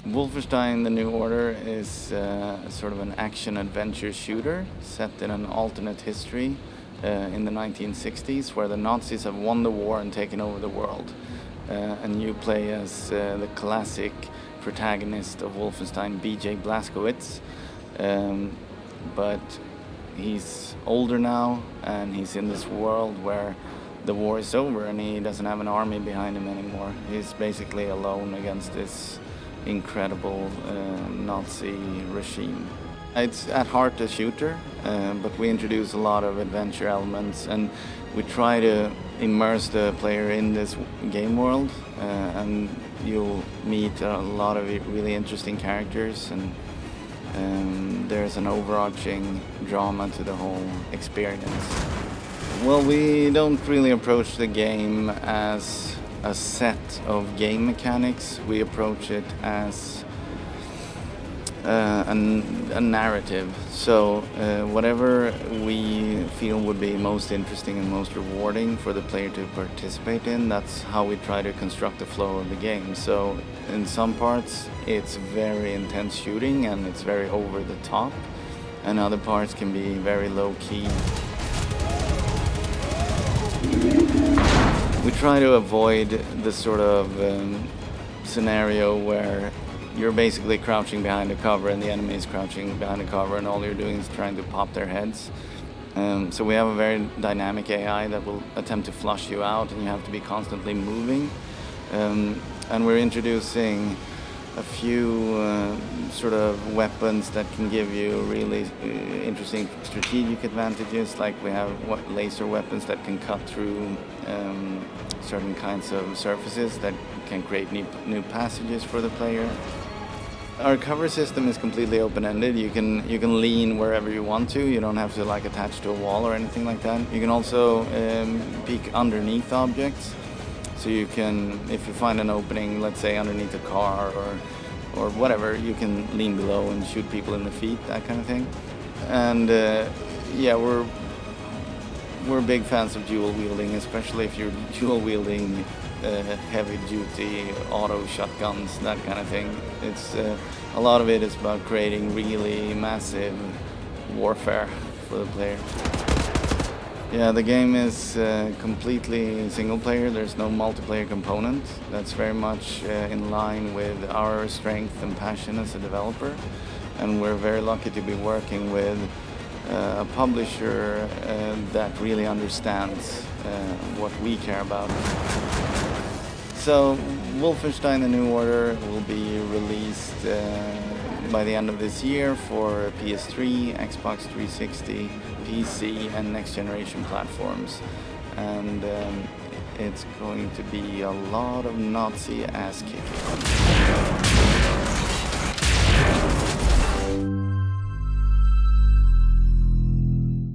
Wolfenstein: The New Order is sort of an action-adventure shooter set in an alternate history in the 1960s, where the Nazis have won the war and taken over the world. And you play as the classic protagonist of Wolfenstein, Blazkowicz. But he's older now, and he's in this world where the war is over and he doesn't have an army behind him anymore. He's basically alone against this incredible Nazi regime. It's at heart a shooter, but we introduce a lot of adventure elements, and we try to immerse the player in this game world, and you'll meet a lot of really interesting characters, and there's an overarching drama to the whole experience. Well, we don't really approach the game as a set of game mechanics. We approach it as a narrative. So whatever we feel would be most interesting and most rewarding for the player to participate in, that's how we try to construct the flow of the game. So in some parts it's very intense shooting and it's very over the top, and other parts can be very low key. We try to avoid the sort of scenario where you're basically crouching behind a cover and the enemy is crouching behind a cover and all you're doing is trying to pop their heads. So we have a very dynamic AI that will attempt to flush you out, and you have to be constantly moving. And we're introducing a few sort of weapons that can give you really interesting strategic advantages, like we have laser weapons that can cut through certain kinds of surfaces that can create new passages for the player. Our cover system is completely open-ended. You can lean wherever you want to. You don't have to like attach to a wall or anything like that. You can also peek underneath objects. So you can, if you find an opening, let's say underneath a car or whatever, you can lean below and shoot people in the feet, that kind of thing. And yeah, we're big fans of dual wielding, especially if you're dual wielding heavy duty auto shotguns, that kind of thing. It's a lot of it is about creating really massive warfare for the player. Yeah, the game is completely single player. There's no multiplayer component. That's very much in line with our strength and passion as a developer. And we're very lucky to be working with a publisher that really understands what we care about. So Wolfenstein: The New Order will be released by the end of this year for PS3, Xbox 360, PC and next generation platforms. And it's going to be a lot of Nazi ass kicking.